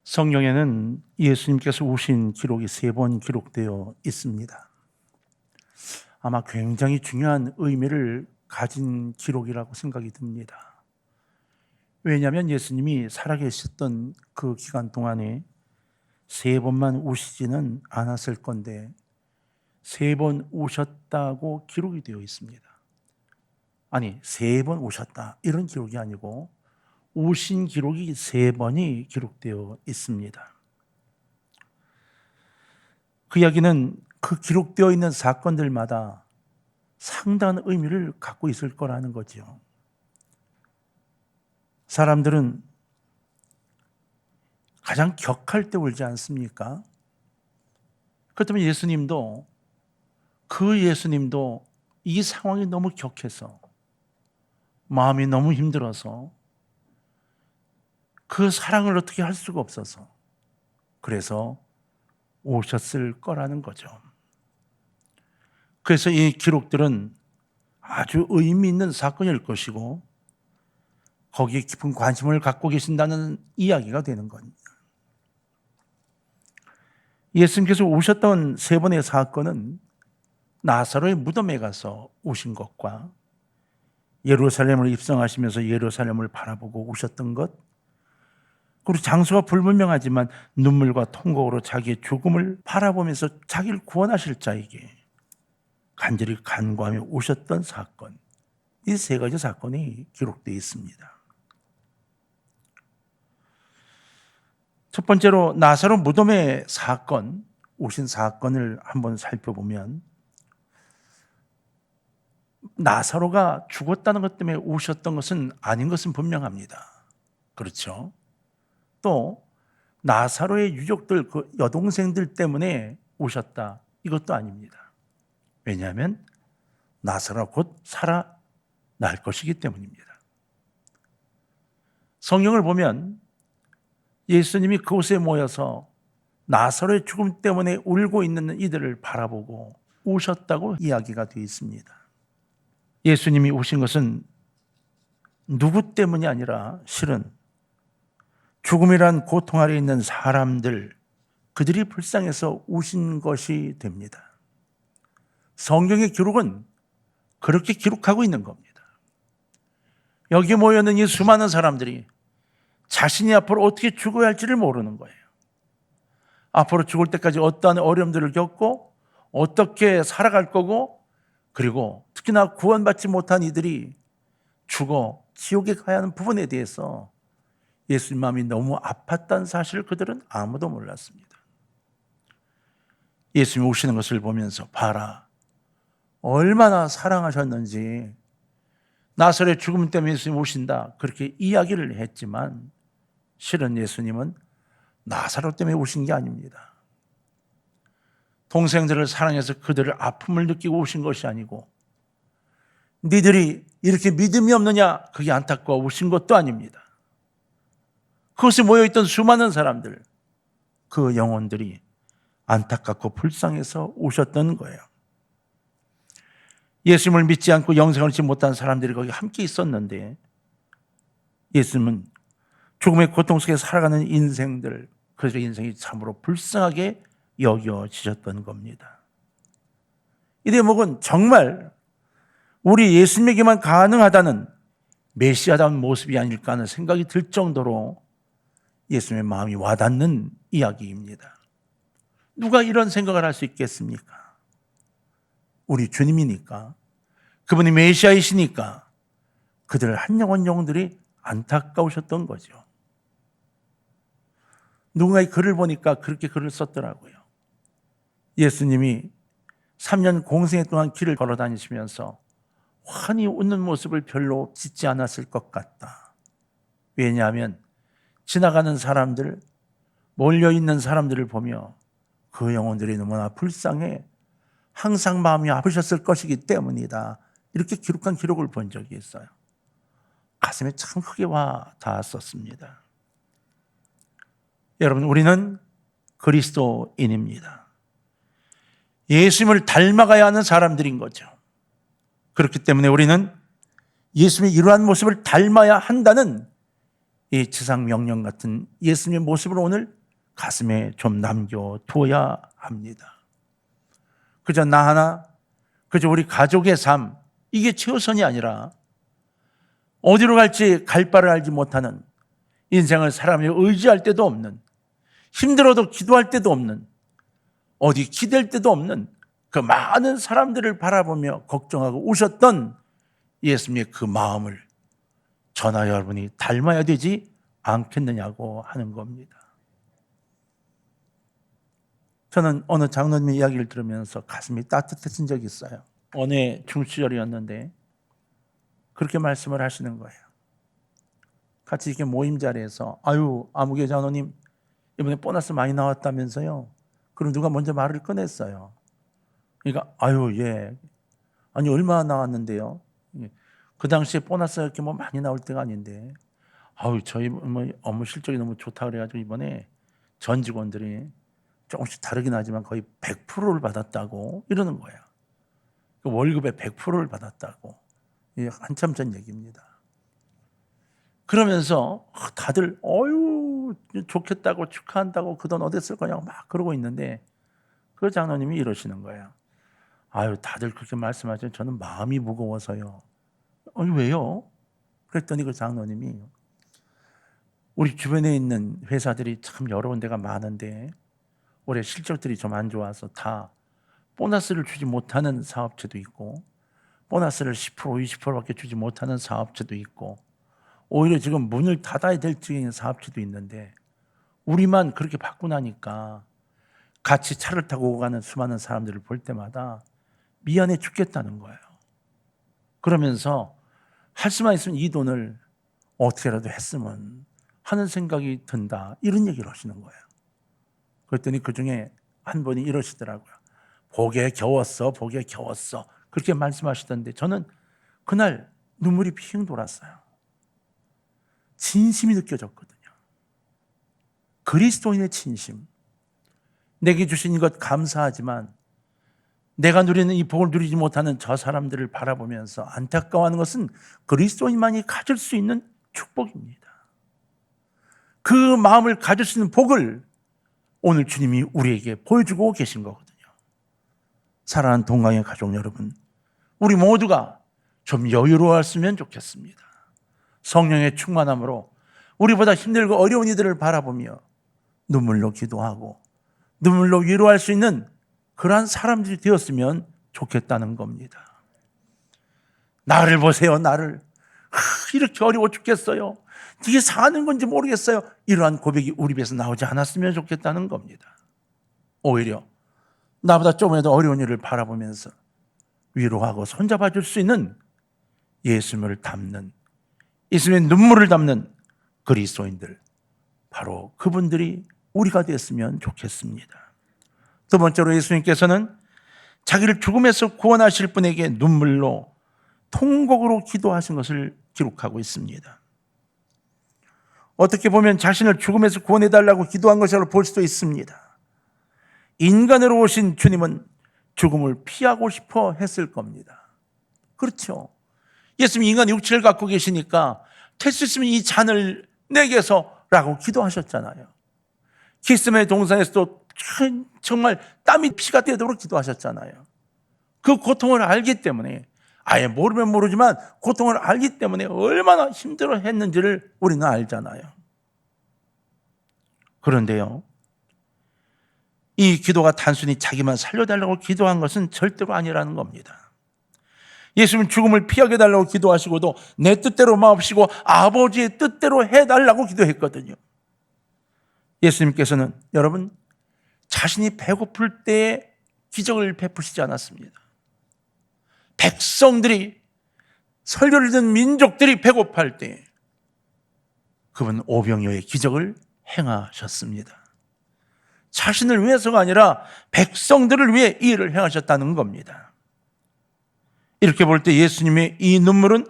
성경에는 예수님께서 오신 기록이 3번 기록되어 있습니다. 아마 굉장히 중요한 의미를 가진 기록이라고 생각이 듭니다. 왜냐하면 예수님이 살아계셨던 그 기간 동안에 3번만 오시지는 않았을 건데 3번 오셨다고 기록이 되어 있습니다. 아니, 3번 오셨다 이런 기록이 아니고 오신 기록이 3번이 기록되어 있습니다. 그 이야기는 그 기록되어 있는 사건들마다 상당한 의미를 갖고 있을 거라는 거죠. 사람들은 가장 격할 때 울지 않습니까? 그렇다면 예수님도 이 상황이 너무 격해서 마음이 너무 힘들어서 그 사랑을 어떻게 할 수가 없어서 그래서 오셨을 거라는 거죠. 그래서 이 기록들은 아주 의미 있는 사건일 것이고 거기에 깊은 관심을 갖고 계신다는 이야기가 되는 겁니다. 예수님께서 오셨던 3번의 사건은 나사로의 무덤에 가서 오신 것과 예루살렘을 입성하시면서 예루살렘을 바라보고 오셨던 것, 그리고 장소가 불분명하지만 눈물과 통곡으로 자기의 죽음을 바라보면서 자기를 구원하실 자에게 간절히 간구하며 오셨던 사건, 이 3가지 사건이 기록되어 있습니다. 첫 번째로 나사로 무덤의 사건, 오신 사건을 한번 살펴보면 나사로가 죽었다는 것 때문에 오셨던 것은 아닌 것은 분명합니다. 그렇죠? 또 나사로의 유족들, 그 여동생들 때문에 오셨다, 이것도 아닙니다. 왜냐하면 나사로가 곧 살아날 것이기 때문입니다. 성경을 보면 예수님이 그곳에 모여서 나사로의 죽음 때문에 울고 있는 이들을 바라보고 오셨다고 이야기가 되어 있습니다. 예수님이 오신 것은 누구 때문이 아니라 실은 죽음이란 고통 아래 있는 사람들, 그들이 불쌍해서 오신 것이 됩니다. 성경의 기록은 그렇게 기록하고 있는 겁니다. 여기 모여있는 이 수많은 사람들이 자신이 앞으로 어떻게 죽어야 할지를 모르는 거예요. 앞으로 죽을 때까지 어떠한 어려움들을 겪고 어떻게 살아갈 거고, 그리고 특히나 구원받지 못한 이들이 죽어 지옥에 가야 하는 부분에 대해서 예수님 마음이 너무 아팠다는 사실을 그들은 아무도 몰랐습니다. 예수님이 오시는 것을 보면서 봐라, 얼마나 사랑하셨는지, 나사로의 죽음 때문에 예수님 오신다, 그렇게 이야기를 했지만 실은 예수님은 나사로 때문에 오신 게 아닙니다. 동생들을 사랑해서 그들을 아픔을 느끼고 오신 것이 아니고, 니들이 이렇게 믿음이 없느냐, 그게 안타까워 오신 것도 아닙니다. 그곳에 모여있던 수많은 사람들, 그 영혼들이 안타깝고 불쌍해서 오셨던 거예요. 예수님을 믿지 않고 영생을 얻지 못한 사람들이 거기 함께 있었는데 예수님은 죽음의 고통 속에 살아가는 인생들, 그들의 인생이 참으로 불쌍하게 여겨지셨던 겁니다. 이 대목은 정말 우리 예수님에게만 가능하다는 메시아다운 모습이 아닐까 하는 생각이 들 정도로 예수님의 마음이 와닿는 이야기입니다. 누가 이런 생각을 할 수 있겠습니까? 우리 주님이니까, 그분이 메시아이시니까 그들 한 영혼들이 안타까우셨던 거죠. 누군가 이 글을 보니까 그렇게 글을 썼더라고요. 예수님이 3년 공생애 동안 길을 걸어 다니시면서 환히 웃는 모습을 별로 짓지 않았을 것 같다. 왜냐하면 지나가는 사람들, 몰려있는 사람들을 보며 그 영혼들이 너무나 불쌍해 항상 마음이 아프셨을 것이기 때문이다, 이렇게 기록한 기록을 본 적이 있어요. 가슴에 참 크게 와 닿았었습니다. 여러분, 우리는 그리스도인입니다. 예수님을 닮아가야 하는 사람들인 거죠. 그렇기 때문에 우리는 예수님의 이러한 모습을 닮아야 한다는 이 지상 명령 같은 예수님의 모습을 오늘 가슴에 좀 남겨두어야 합니다. 그저 나 하나, 그저 우리 가족의 삶, 이게 최우선이 아니라 어디로 갈지 갈 바를 알지 못하는, 인생을 사람이 의지할 때도 없는, 힘들어도 기도할 때도 없는, 어디 기댈 때도 없는 그 많은 사람들을 바라보며 걱정하고 우셨던 예수님의 그 마음을 저나 여러분이 닮아야 되지 않겠느냐고 하는 겁니다. 저는 어느 장로님의 이야기를 들으면서 가슴이 따뜻해진 적이 있어요. 어느 중시절이었는데 그렇게 말씀을 하시는 거예요. 같이 이렇게 모임 자리에서 아유 아무개 장로님 이번에 보너스 많이 나왔다면서요. 그럼 누가 먼저 말을 꺼냈어요. 그러니까 아유 예 아니 얼마나 나왔는데요. 그 당시에 보너스가 이렇게 뭐 많이 나올 때가 아닌데 아유 저희 뭐 업무 실적이 너무 좋다 그래가지고 이번에 전 직원들이 조금씩 다르긴 하지만 거의 100%를 받았다고 이러는 거예요. 그 월급의 100%를 받았다고. 이게 한참 전 얘기입니다. 그러면서 다들 어유 좋겠다고 축하한다고 그 돈 어디 쓸 거냐고 막 그러고 있는데 그 장로님이 이러시는 거예요. 아유 다들 그렇게 말씀하시면 저는 마음이 무거워서요. 아니 왜요? 그랬더니 그 장로님이 우리 주변에 있는 회사들이 참 여러 군데가 많은데 올해 실적들이 좀 안 좋아서 다 보너스를 주지 못하는 사업체도 있고 보너스를 10% 20%밖에 주지 못하는 사업체도 있고 오히려 지금 문을 닫아야 될 지경인 사업체도 있는데 우리만 그렇게 받고 나니까 같이 차를 타고 가는 수많은 사람들을 볼 때마다 미안해 죽겠다는 거예요. 그러면서 할 수만 있으면 이 돈을 어떻게라도 했으면 하는 생각이 든다. 이런 얘기를 하시는 거예요. 그랬더니 그중에 한 분이 이러시더라고요. 복에 겨웠어, 복에 겨웠어. 그렇게 말씀하시던데 저는 그날 눈물이 핑 돌았어요. 진심이 느껴졌거든요. 그리스도인의 진심. 내게 주신 것 감사하지만 내가 누리는 이 복을 누리지 못하는 저 사람들을 바라보면서 안타까워하는 것은 그리스도인만이 가질 수 있는 축복입니다. 그 마음을 가질 수 있는 복을 오늘 주님이 우리에게 보여주고 계신 거거든요. 사랑하는 동강의 가족 여러분, 우리 모두가 좀 여유로웠으면 좋겠습니다. 성령의 충만함으로 우리보다 힘들고 어려운 이들을 바라보며 눈물로 기도하고 눈물로 위로할 수 있는 그러한 사람들이 되었으면 좋겠다는 겁니다. 나를 보세요, 나를. 이렇게 어려워 죽겠어요. 이게 사는 건지 모르겠어요. 이러한 고백이 우리 입에서 나오지 않았으면 좋겠다는 겁니다. 오히려 나보다 조금이라도 어려운 일을 바라보면서 위로하고 손잡아 줄 수 있는 예수님을 담는, 예수님의 눈물을 담는 그리스도인들, 바로 그분들이 우리가 됐으면 좋겠습니다. 두 번째로 예수님께서는 자기를 죽음에서 구원하실 분에게 눈물로 통곡으로 기도하신 것을 기록하고 있습니다. 어떻게 보면 자신을 죽음에서 구원해달라고 기도한 것이라고 볼 수도 있습니다. 인간으로 오신 주님은 죽음을 피하고 싶어 했을 겁니다. 그렇죠. 예수님이 인간 육체를 갖고 계시니까 될 수 있으면 이 잔을 내게서 라고 기도하셨잖아요. 겟세마네 동산에서도 정말 땀이 피가 되도록 기도하셨잖아요. 그 고통을 알기 때문에, 아예 모르면 모르지만 고통을 알기 때문에 얼마나 힘들어 했는지를 우리는 알잖아요. 그런데요, 이 기도가 단순히 자기만 살려달라고 기도한 것은 절대로 아니라는 겁니다. 예수님은 죽음을 피하게 해달라고 기도하시고도 내 뜻대로 마옵시고 아버지의 뜻대로 해달라고 기도했거든요. 예수님께서는 여러분, 자신이 배고플 때에 기적을 베푸시지 않았습니다. 백성들이, 설교를 듣는 민족들이 배고파할 때 그분 오병이어의 기적을 행하셨습니다. 자신을 위해서가 아니라 백성들을 위해 이 일을 행하셨다는 겁니다. 이렇게 볼 때 예수님의 이 눈물은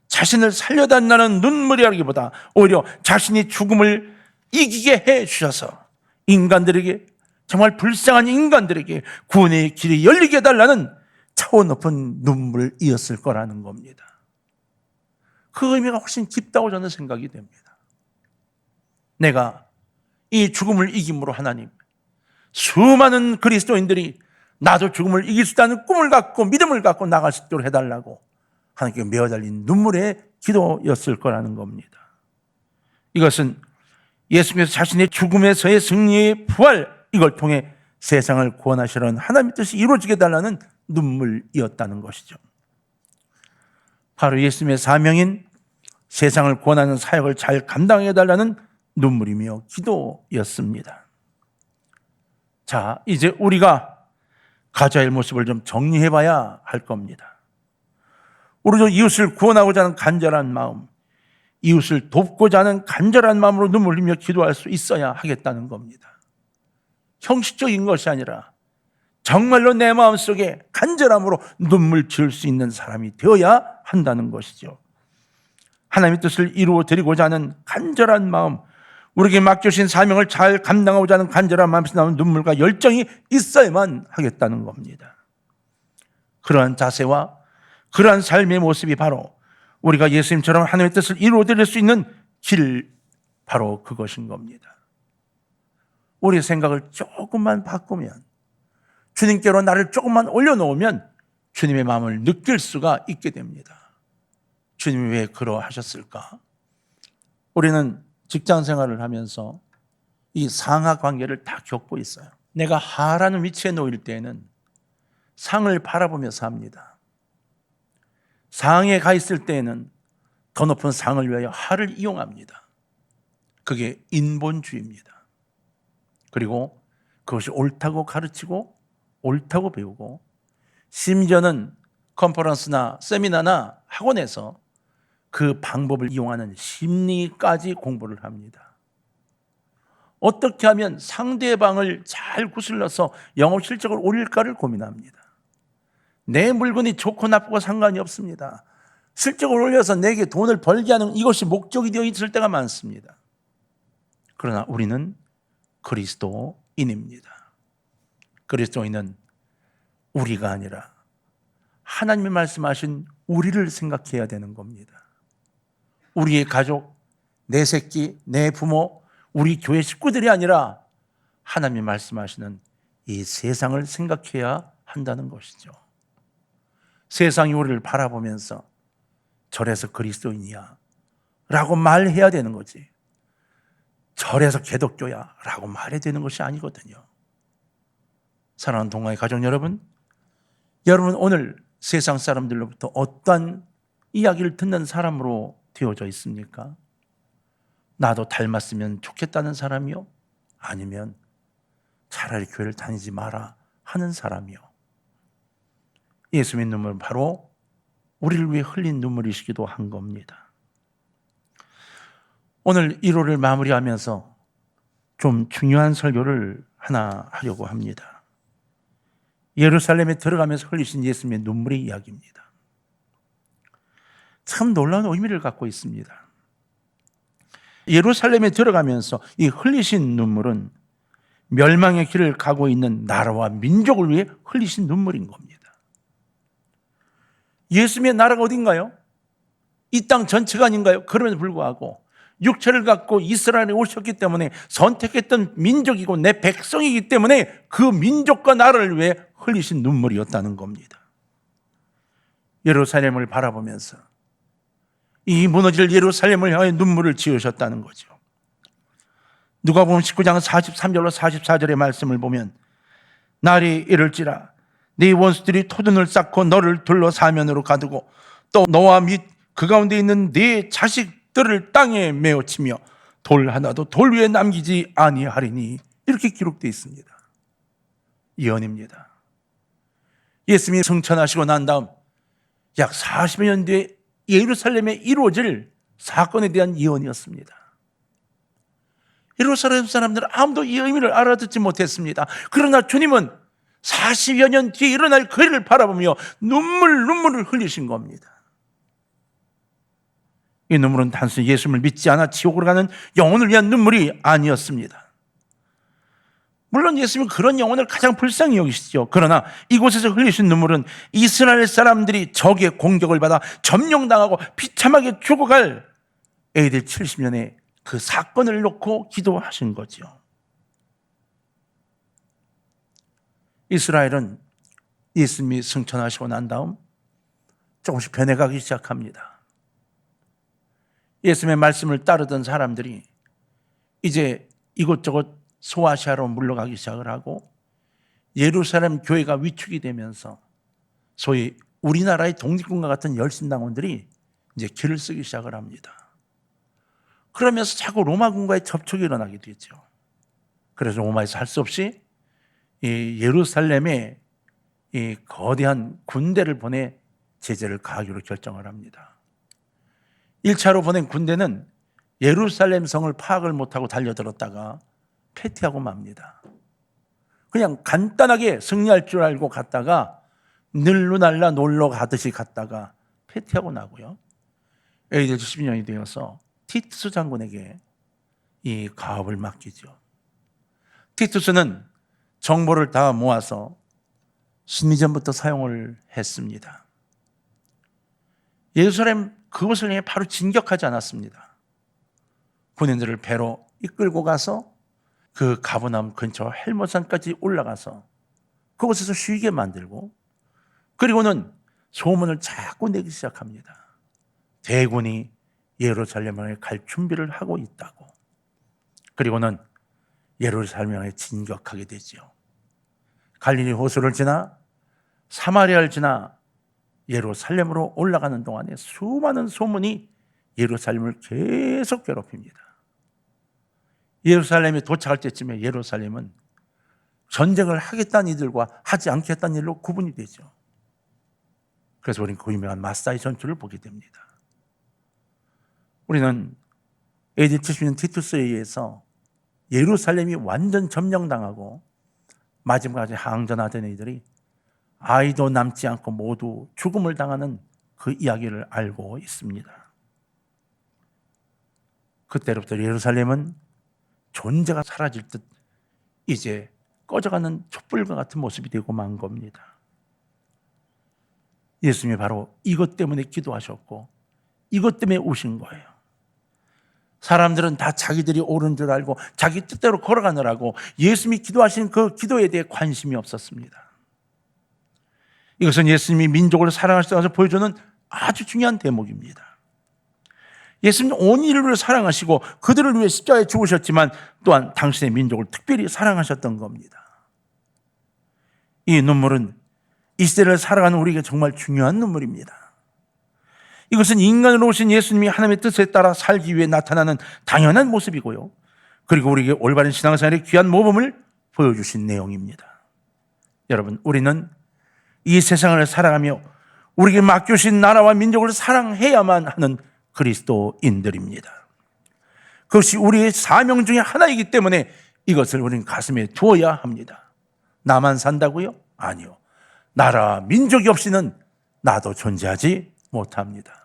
자신을 살려달라는 눈물이라기보다 오히려 자신이 죽음을 이기게 해 주셔서 인간들에게, 정말 불쌍한 인간들에게 구원의 길이 열리게 해달라는 차원 높은 눈물이었을 거라는 겁니다. 그 의미가 훨씬 깊다고 저는 생각이 됩니다. 내가 이 죽음을 이김으로 하나님, 수많은 그리스도인들이 나도 죽음을 이길 수 있다는 꿈을 갖고 믿음을 갖고 나갈 수 있도록 해달라고 하나님께 메어달린 눈물의 기도였을 거라는 겁니다. 이것은 예수님께서 자신의 죽음에서의 승리의 부활, 이걸 통해 세상을 구원하시려는 하나님의 뜻이 이루어지게 해달라는 눈물이었다는 것이죠. 바로 예수님의 사명인 세상을 구원하는 사역을 잘 감당해달라는 눈물이며 기도였습니다. 자, 이제 우리가 가져야 할 모습을 좀 정리해봐야 할 겁니다. 우리도 이웃을 구원하고자 하는 간절한 마음, 이웃을 돕고자 하는 간절한 마음으로 눈물 흘리며 기도할 수 있어야 하겠다는 겁니다. 형식적인 것이 아니라 정말로 내 마음속에 간절함으로 눈물 지을 수 있는 사람이 되어야 한다는 것이죠. 하나님의 뜻을 이루어 드리고자 하는 간절한 마음, 우리에게 맡겨주신 사명을 잘 감당하고자 하는 간절한 마음에서 나오는 눈물과 열정이 있어야만 하겠다는 겁니다. 그러한 자세와 그러한 삶의 모습이 바로 우리가 예수님처럼 하나님의 뜻을 이루어 드릴 수 있는 길, 바로 그것인 겁니다. 우리의 생각을 조금만 바꾸면, 주님께로 나를 조금만 올려놓으면 주님의 마음을 느낄 수가 있게 됩니다. 주님이 왜 그러하셨을까? 우리는 직장 생활을 하면서 이 상하 관계를 다 겪고 있어요. 내가 하라는 위치에 놓일 때에는 상을 바라보며 삽니다. 상에 가 있을 때에는 더 높은 상을 위하여 하를 이용합니다. 그게 인본주의입니다. 그리고 그것이 옳다고 가르치고 옳다고 배우고, 심지어는 컨퍼런스나 세미나나 학원에서 그 방법을 이용하는 심리까지 공부를 합니다. 어떻게 하면 상대방을 잘 구슬러서 영업 실적을 올릴까를 고민합니다. 내 물건이 좋고 나쁘고 상관이 없습니다. 실적을 올려서 내게 돈을 벌게 하는 이것이 목적이 되어 있을 때가 많습니다. 그러나 우리는 그리스도인입니다. 그리스도인은 우리가 아니라 하나님이 말씀하신 우리를 생각해야 되는 겁니다. 우리의 가족, 내 새끼, 내 부모, 우리 교회 식구들이 아니라 하나님이 말씀하시는 이 세상을 생각해야 한다는 것이죠. 세상이 우리를 바라보면서 저래서 그리스도인이야 라고 말해야 되는 거지, 저래서 기독교야 라고 말해야 되는 것이 아니거든요. 사랑하는 동아의 가족 여러분, 여러분 오늘 세상 사람들로부터 어떠한 이야기를 듣는 사람으로 되어져 있습니까? 나도 닮았으면 좋겠다는 사람이요? 아니면 차라리 교회를 다니지 마라 하는 사람이요? 예수님의 눈물은 바로 우리를 위해 흘린 눈물이시기도 한 겁니다. 오늘 1호를 마무리하면서 좀 중요한 설교를 하나 하려고 합니다. 예루살렘에 들어가면서 흘리신 예수님의 눈물의 이야기입니다. 참 놀라운 의미를 갖고 있습니다. 예루살렘에 들어가면서 이 흘리신 눈물은 멸망의 길을 가고 있는 나라와 민족을 위해 흘리신 눈물인 겁니다. 예수님의 나라가 어딘가요? 이 땅 전체가 아닌가요? 그럼에도 불구하고 육체를 갖고 이스라엘에 오셨기 때문에 선택했던 민족이고 내 백성이기 때문에 그 민족과 나라를 위해 흘리신 눈물이었다는 겁니다. 예루살렘을 바라보면서 이 무너질 예루살렘을 향해 눈물을 지으셨다는 거죠. 누가복음 19장 43절로 44절의 말씀을 보면, 날이 이를지라 네 원수들이 토둔을 쌓고 너를 둘러 사면으로 가두고 또 너와 및 그 가운데 있는 네 자식들을 땅에 메어치며 돌 하나도 돌 위에 남기지 아니하리니, 이렇게 기록되어 있습니다. 예언입니다. 예수님이 승천하시고 난 다음 약 40여 년 뒤에 예루살렘에 이루어질 사건에 대한 예언이었습니다. 예루살렘 사람들은 아무도 이 의미를 알아듣지 못했습니다. 그러나 주님은 40여 년 뒤에 일어날 그 일을 바라보며 눈물을 흘리신 겁니다. 이 눈물은 단순히 예수님을 믿지 않아 지옥으로 가는 영혼을 위한 눈물이 아니었습니다. 물론 예수님은 그런 영혼을 가장 불쌍히 여기시죠. 그러나 이곳에서 흘리신 눈물은 이스라엘 사람들이 적의 공격을 받아 점령당하고 비참하게 죽어갈 AD 70년의 그 사건을 놓고 기도하신 거죠. 이스라엘은 예수님이 승천하시고 난 다음 조금씩 변해가기 시작합니다. 예수님의 말씀을 따르던 사람들이 이제 이곳저곳 소아시아로 물러가기 시작을 하고 예루살렘 교회가 위축이 되면서 소위 우리나라의 독립군과 같은 열심당원들이 이제 길을 쓰기 시작을 합니다. 그러면서 자꾸 로마군과의 접촉이 일어나게 되죠. 그래서 로마에서 할 수 없이 이 예루살렘에 이 거대한 군대를 보내 제재를 가하기로 결정을 합니다. 1차로 보낸 군대는 예루살렘 성을 파악을 못하고 달려들었다가 패퇴하고 맙니다. 그냥 간단하게 승리할 줄 알고 갔다가 늘루날라 놀러 가듯이 갔다가 패퇴하고 나고요. AD 12년이 되어서 티투스 장군에게 이 가업을 맡기죠. 티투스는 정보를 다 모아서 심리전부터 사용을 했습니다. 예루살렘 그곳을 향해 바로 진격하지 않았습니다. 군인들을 배로 이끌고 가서 그 가버나움 근처 헬모산까지 올라가서 그곳에서 쉬게 만들고, 그리고는 소문을 자꾸 내기 시작합니다. 대군이 예루살렘에 갈 준비를 하고 있다고. 그리고는 예루살렘에 진격하게 되죠. 갈릴리 호수를 지나 사마리아를 지나 예루살렘으로 올라가는 동안에 수많은 소문이 예루살렘을 계속 괴롭힙니다. 예루살렘에 도착할 때쯤에 예루살렘은 전쟁을 하겠다는 이들과 하지 않겠다는 일로 구분이 되죠. 그래서 우리는 그 유명한 마사이 전투를 보게 됩니다. 우리는 AD 70년 티투스에 의해서 예루살렘이 완전 점령당하고 마지막까지 항전하던 이들이 아이도 남지 않고 모두 죽음을 당하는 그 이야기를 알고 있습니다. 그때로부터 예루살렘은 존재가 사라질 듯 이제 꺼져가는 촛불과 같은 모습이 되고 만 겁니다. 예수님이 바로 이것 때문에 기도하셨고 이것 때문에 오신 거예요. 사람들은 다 자기들이 옳은 줄 알고 자기 뜻대로 걸어가느라고 예수님이 기도하신 그 기도에 대해 관심이 없었습니다. 이것은 예수님이 민족을 사랑하시다고 해서 보여주는 아주 중요한 대목입니다. 예수님은 온 인류를 사랑하시고 그들을 위해 십자가에 죽으셨지만 또한 당신의 민족을 특별히 사랑하셨던 겁니다. 이 눈물은 이 시대를 살아가는 우리에게 정말 중요한 눈물입니다. 이것은 인간으로 오신 예수님이 하나님의 뜻에 따라 살기 위해 나타나는 당연한 모습이고요. 그리고 우리에게 올바른 신앙생활의 귀한 모범을 보여주신 내용입니다. 여러분, 우리는 이 세상을 살아가며 우리에게 맡겨주신 나라와 민족을 사랑해야만 하는 그리스도인들입니다. 그것이 우리의 사명 중에 하나이기 때문에 이것을 우리는 가슴에 두어야 합니다. 나만 산다고요? 아니요. 나라, 민족이 없이는 나도 존재하지 못합니다.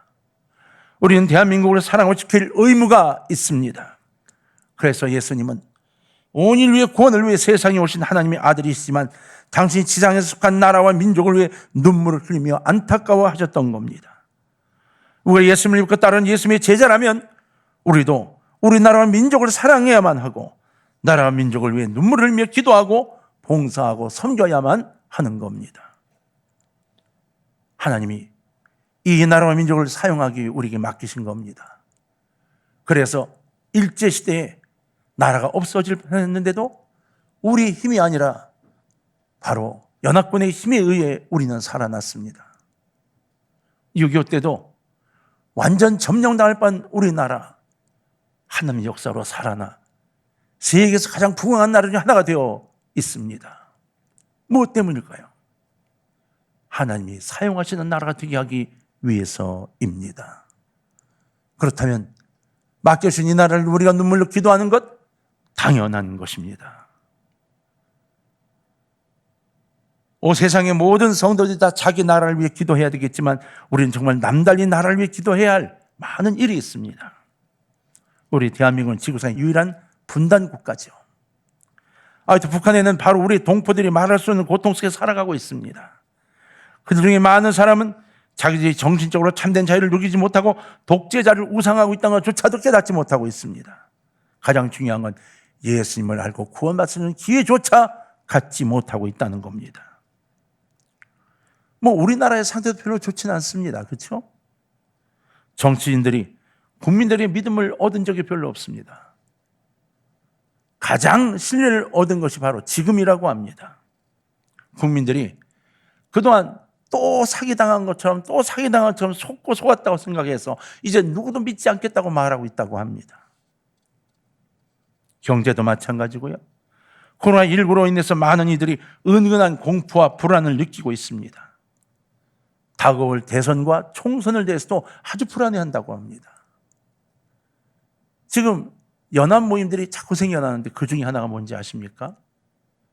우리는 대한민국을 사랑하고 지킬 의무가 있습니다. 그래서 예수님은 온 인류의 구원을 위해 세상에 오신 하나님의 아들이시지만 당신이 지상에 속한 나라와 민족을 위해 눈물을 흘리며 안타까워하셨던 겁니다. 우리가 예수님을 믿고 따르는 예수님의 제자라면 우리도 우리나라와 민족을 사랑해야만 하고 나라와 민족을 위해 눈물을 흘리며 기도하고 봉사하고 섬겨야만 하는 겁니다. 하나님이 이 나라와 민족을 사용하기 위해 우리에게 맡기신 겁니다. 그래서 일제시대에 나라가 없어질 뻔했는데도 우리의 힘이 아니라 바로 연합군의 힘에 의해 우리는 살아났습니다. 6.25 때도 완전 점령당할 뻔한 우리나라, 하나님의 역사로 살아나 세계에서 가장 부강한 나라 중 하나가 되어 있습니다. 무엇 때문일까요? 하나님이 사용하시는 나라가 되게 하기 위해서입니다. 그렇다면 맡겨주신 이 나라를 우리가 눈물로 기도하는 것 당연한 것입니다. 세상의 모든 성도들이 다 자기 나라를 위해 기도해야 되겠지만 우리는 정말 남달리 나라를 위해 기도해야 할 많은 일이 있습니다. 우리 대한민국은 지구상의 유일한 분단 국가죠. 북한에는 바로 우리 동포들이 말할 수 없는 고통 속에 살아가고 있습니다. 그들 중에 많은 사람은 자기들이 정신적으로 참된 자유를 누리지 못하고 독재자를 우상하고 있다는 것조차도 깨닫지 못하고 있습니다. 가장 중요한 건 예수님을 알고 구원받을 수 있는 기회조차 갖지 못하고 있다는 겁니다. 뭐 우리나라의 상태도 별로 좋지는 않습니다. 그렇죠? 정치인들이 국민들의 믿음을 얻은 적이 별로 없습니다. 가장 신뢰를 얻은 것이 바로 지금이라고 합니다. 국민들이 그동안 또 사기당한 것처럼 속고 속았다고 생각해서 이제 누구도 믿지 않겠다고 말하고 있다고 합니다. 경제도 마찬가지고요. 코로나19로 인해서 많은 이들이 은근한 공포와 불안을 느끼고 있습니다. 다가올 대선과 총선을 대해서도 아주 불안해한다고 합니다. 지금 연합 모임들이 자꾸 생겨나는데 그 중에 하나가 뭔지 아십니까?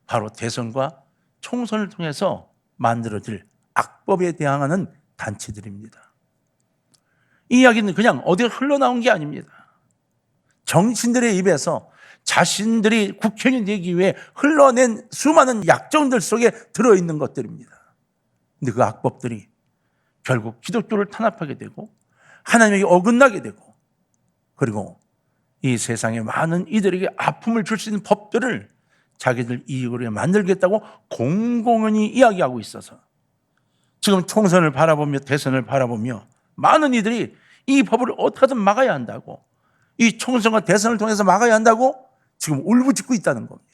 바로 대선과 총선을 통해서 만들어질 악법에 대항하는 단체들입니다. 이 이야기는 그냥 어디에 흘러나온 게 아닙니다. 정치인들의 입에서 자신들이 국회의원이 되기 위해 흘러낸 수많은 약정들 속에 들어있는 것들입니다. 근데 그 악법들이 결국 기독교를 탄압하게 되고 하나님에게 어긋나게 되고 그리고 이 세상에 많은 이들에게 아픔을 줄 수 있는 법들을 자기들 이익으로 만들겠다고 공공연히 이야기하고 있어서 지금 총선을 바라보며 대선을 바라보며 많은 이들이 이 법을 어떻게든 막아야 한다고 이 총선과 대선을 통해서 막아야 한다고 지금 울부짖고 있다는 겁니다.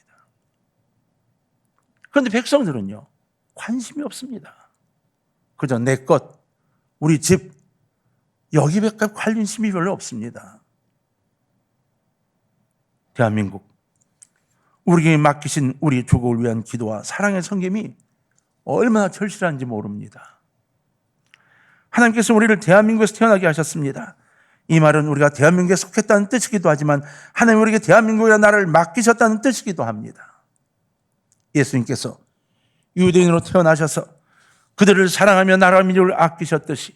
그런데 백성들은요 관심이 없습니다. 그저 내 것, 우리 집 여기밖에 관심이 별로 없습니다. 대한민국 우리에게 맡기신 우리 조국을 위한 기도와 사랑의 섬김이 얼마나 절실한지 모릅니다. 하나님께서 우리를 대한민국에서 태어나게 하셨습니다. 이 말은 우리가 대한민국에 속했다는 뜻이기도 하지만 하나님 우리에게 대한민국이라는 나라를 맡기셨다는 뜻이기도 합니다. 예수님께서 유대인으로 태어나셔서 그들을 사랑하며 나라 민족을 아끼셨듯이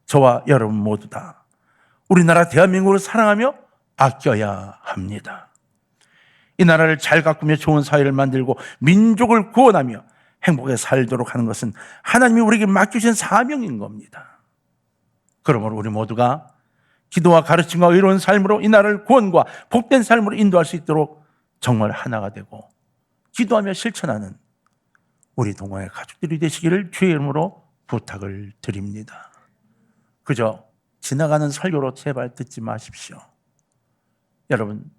저와 여러분 모두 다 우리나라 대한민국을 사랑하며 아껴야 합니다. 이 나라를 잘 가꾸며 좋은 사회를 만들고 민족을 구원하며 행복하게 살도록 하는 것은 하나님이 우리에게 맡기신 사명인 겁니다. 그러므로 우리 모두가 기도와 가르침과 의로운 삶으로 이 나라를 구원과 복된 삶으로 인도할 수 있도록 정말 하나가 되고 기도하며 실천하는 우리 동화의 가족들이 되시기를 주의 이름으로 부탁을 드립니다. 그저 지나가는 설교로 제발 듣지 마십시오. 여러분,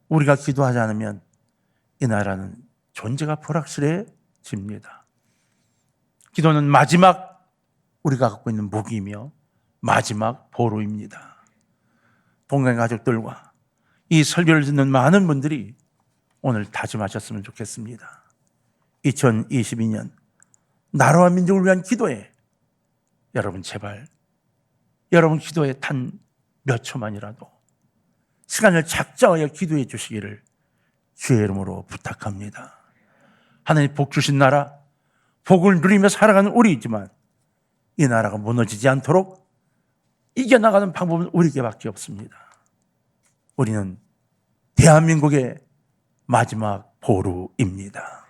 우리가 기도하지 않으면 이 나라는 존재가 불확실해집니다. 기도는 마지막 우리가 갖고 있는 무기이며 마지막 보루입니다. 동행 가족들과 이 설교를 듣는 많은 분들이 오늘 다짐하셨으면 좋겠습니다. 2022년 나라와 민족을 위한 기도에 여러분 제발 여러분 기도에 단 몇 초만이라도 시간을 작정하여 기도해 주시기를 주의 이름으로 부탁합니다. 하나님 복 주신 나라, 복을 누리며 살아가는 우리이지만 이 나라가 무너지지 않도록 이겨나가는 방법은 우리에게밖에 없습니다. 우리는 대한민국의 마지막 보루입니다.